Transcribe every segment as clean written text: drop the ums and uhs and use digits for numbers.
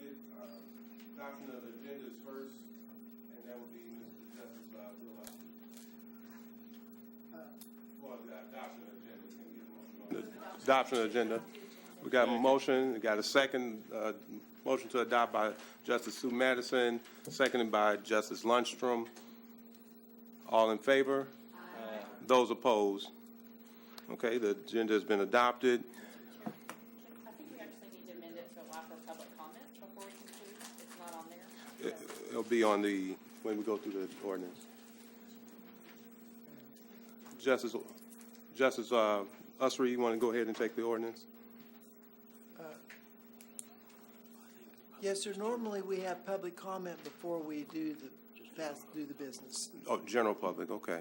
budget. Adoption of the agenda is first, and that would be Mr. Justice Bill. For the adoption of the agenda. Can we get a motion on the adoption of the agenda? We got a motion. We got a second motion to adopt by Justice Sue Madison, seconded by Justice Lundstrom. All in favor? Aye. Those opposed? Okay, the agenda has been adopted. I think we actually need to amend it to allow for public comment before we conclude. It's not on there. It'll be on the, when we go through the ordinance. Justice Ussery, you want to go ahead and take the ordinance? Yes, sir. Normally we have public comment before we do the business. Oh, general public, okay.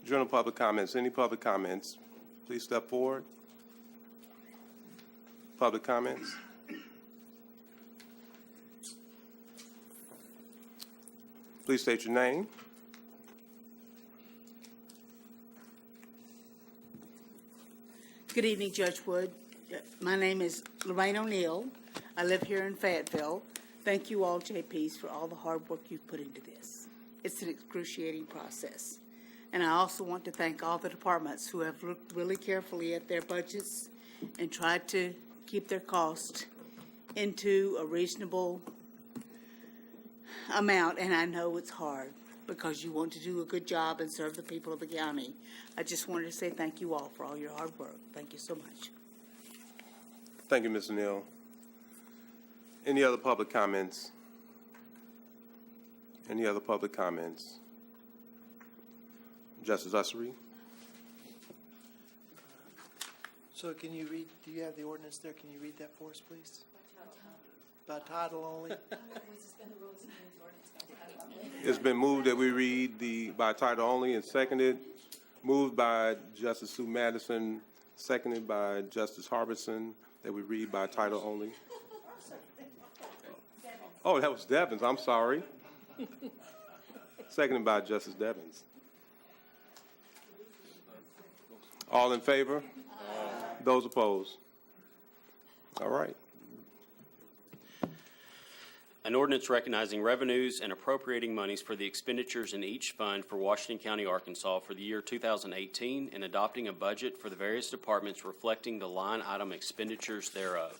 General public comments. Any public comments? Please step forward. Public comments? Please state your name. Good evening, Judge Wood. My name is Lorraine O'Neill. I live here in Fayetteville. Thank you all, JPs, for all the hard work you've put into this. It's an excruciating process. And I also want to thank all the departments who have looked really carefully at their budgets and tried to keep their costs into a reasonable amount. And I know it's hard because you want to do a good job and serve the people of the county. I just wanted to say thank you all for all your hard work. Thank you so much. Thank you, Ms. Neal. Any other public comments? Any other public comments? Justice Ussery? So can you read, do you have the ordinance there? Can you read that for us, please? By title only? It's been moved that we read the by title only and seconded. Moved by Justice Sue Madison, seconded by Justice Harbison, that we read by title only. Oh, that was Devins. I'm sorry. Seconded by Justice Devins. All in favor? Aye. Those opposed? All right. An ordinance recognizing revenues and appropriating monies for the expenditures in each fund for Washington County, Arkansas for the year 2018 and adopting a budget for the various departments reflecting the line item expenditures thereof.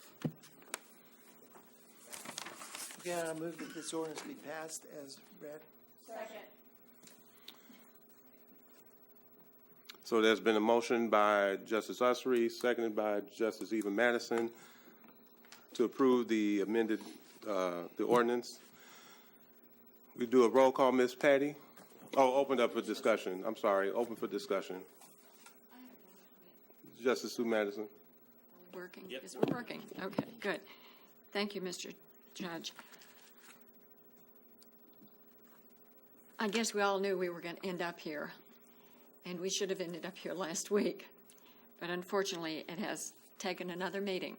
Again, I move that this ordinance be passed as read. Second. So there's been a motion by Justice Ussery, seconded by Justice Eva Madison, to approve the amended the ordinance. We do a roll call, Ms. Patty. Oh, opened up for discussion. I'm sorry, open for discussion. Justice Sue Madison. Working? Yep. Is it working? Okay, good. Thank you, Mr. Judge. I guess we all knew we were going to end up here, and we should have ended up here last week. But unfortunately, it has taken another meeting.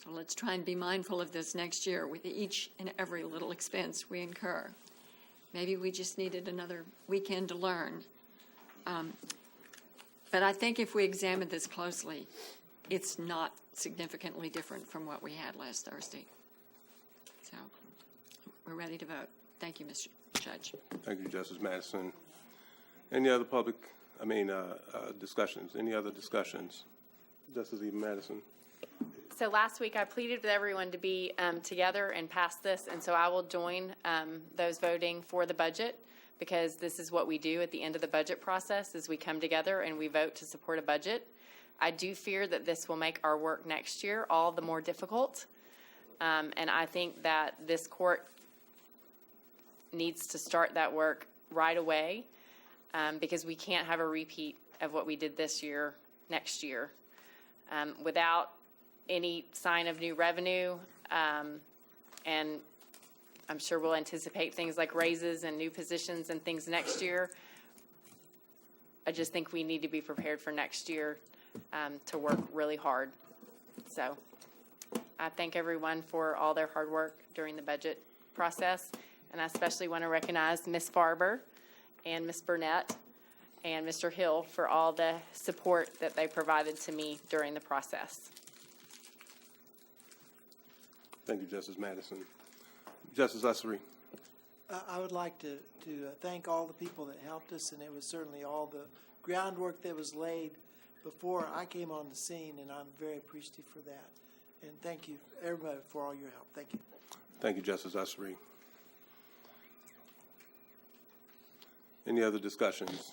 So let's try and be mindful of this next year with each and every little expense we incur. Maybe we just needed another weekend to learn. But I think if we examine this closely, it's not significantly different from what we had last Thursday. So we're ready to vote. Thank you, Mr. Judge. Thank you, Justice Madison. Any other public, discussions? Any other discussions? Justice Eva Madison. So last week I pleaded with everyone to be together and pass this, and so I will join those voting for the budget, because this is what we do at the end of the budget process, is we come together and we vote to support a budget. I do fear that this will make our work next year all the more difficult, and I think that this court needs to start that work right away, because we can't have a repeat of what we did this year next year without any sign of new revenue, and I'm sure we'll anticipate things like raises and new positions and things next year. I just think we need to be prepared for next year to work really hard. So I thank everyone for all their hard work during the budget process, and I especially want to recognize Ms. Farber and Ms. Burnett and Mr. Hill for all the support that they provided to me during the process. Thank you, Justice Madison. Justice Ussery. I would like to thank all the people that helped us, and it was certainly all the groundwork that was laid before I came on the scene, and I'm very appreciative for that. And thank you, everybody, for all your help. Thank you. Thank you, Justice Ussery. Any other discussions?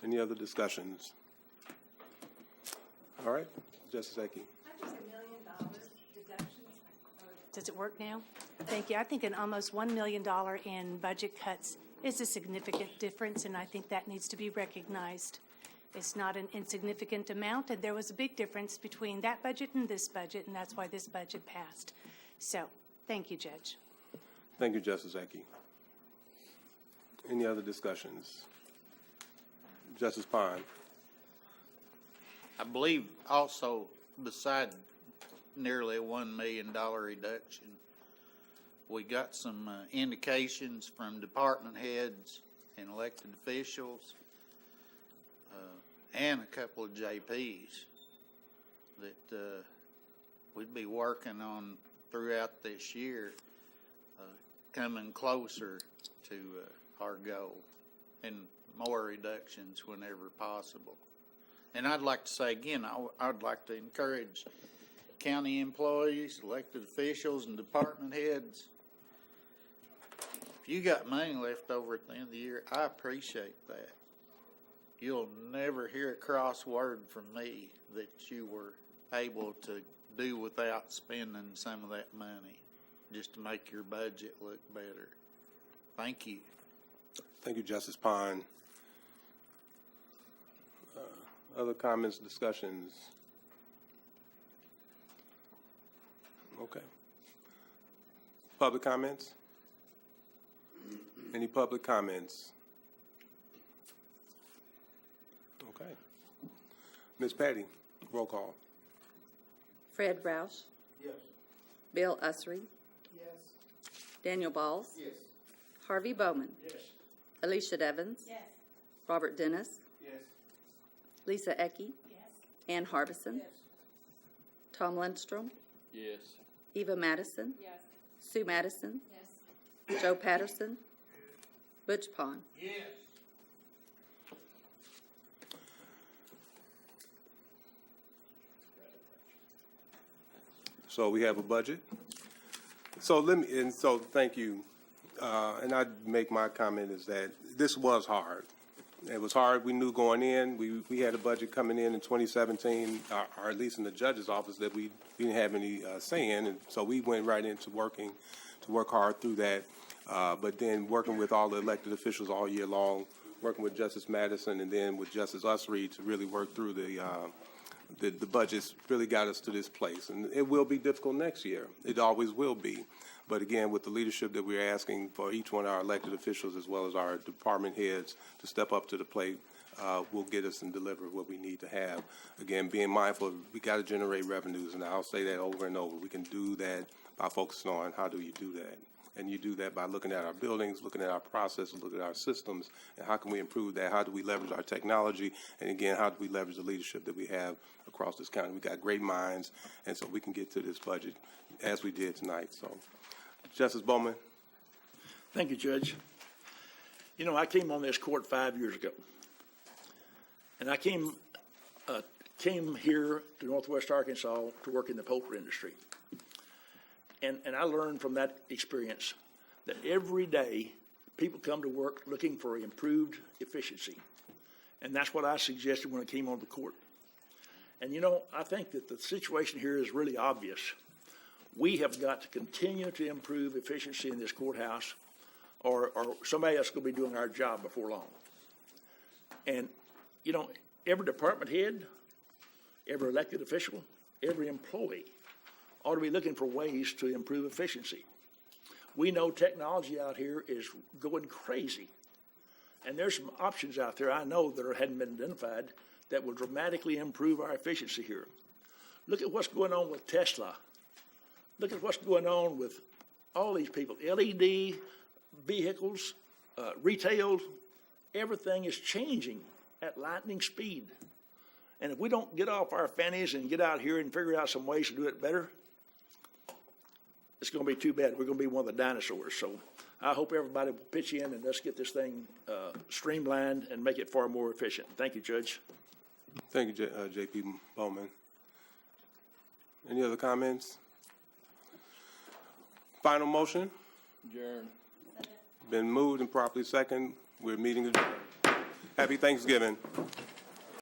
Any other discussions? All right, Justice Eki. I think $1 million deductions. Does it work now? Thank you. I think an almost $1 million in budget cuts is a significant difference, and I think that needs to be recognized. It's not an insignificant amount, and there was a big difference between that budget and this budget, and that's why this budget passed. So, thank you, Judge. Thank you, Justice Eki. Any other discussions? Justice Pine. I believe also, beside nearly a $1 million reduction, we got some indications from department heads and elected officials and a couple of JPs that we'd be working on throughout this year, coming closer to our goal and more reductions whenever possible. And I'd like to say again, I'd like to encourage county employees, elected officials, and department heads. If you got money left over at the end of the year, I appreciate that. You'll never hear a cross word from me that you were able to do without spending some of that money just to make your budget look better. Thank you. Thank you, Justice Pine. Other comments, discussions? Okay. Public comments? Any public comments? Okay. Ms. Patty, roll call. Fred Roush. Yes. Bill Ussery. Yes. Daniel Balls. Yes. Harvey Bowman. Yes. Alicia Devons. Yes. Robert Dennis. Yes. Lisa Eki. Yes. Ann Harbison. Yes. Tom Lindstrom. Yes. Eva Madison. Yes. Sue Madison. Yes. Joe Patterson. Butch Pond. Yes. So we have a budget. So thank you. And I'd make my comment is that this was hard. It was hard. We knew going in, we had a budget coming in 2017, or at least in the judge's office, that we didn't have any say in. And so we went right into working to work hard through that. But then working with all the elected officials all year long, working with Justice Madison and then with Justice Ussery to really work through the budgets really got us to this place. And it will be difficult next year. It always will be. But again, with the leadership that we're asking for each one of our elected officials as well as our department heads to step up to the plate, will get us and deliver what we need to have. Again, being mindful, we got to generate revenues, and I'll say that over and over. We can do that by focusing on how do you do that. And you do that by looking at our buildings, looking at our processes, looking at our systems, and how can we improve that? How do we leverage our technology? And again, how do we leverage the leadership that we have across this county? We got great minds, and so we can get to this budget as we did tonight. So, Justice Bowman. Thank you, Judge. You know, I came on this court 5 years ago, and I came here to Northwest Arkansas to work in the poultry industry. And I learned from that experience that every day people come to work looking for improved efficiency. And that's what I suggested when I came on the court. And, you know, I think that the situation here is really obvious. We have got to continue to improve efficiency in this courthouse, or somebody else will be doing our job before long. And, you know, every department head, every elected official, every employee ought to be looking for ways to improve efficiency. We know technology out here is going crazy. And there's some options out there I know that hadn't been identified that will dramatically improve our efficiency here. Look at what's going on with Tesla. Look at what's going on with all these people. LED vehicles, retail, everything is changing at lightning speed. And if we don't get off our fannies and get out here and figure out some ways to do it better, it's gonna be too bad. We're gonna be one of the dinosaurs. So I hope everybody will pitch in and let's get this thing streamlined and make it far more efficient. Thank you, Judge. Thank you, J.P. Bowman. Any other comments? Final motion? Adjourn. Been moved and properly second. We're meeting adjourned. Happy Thanksgiving.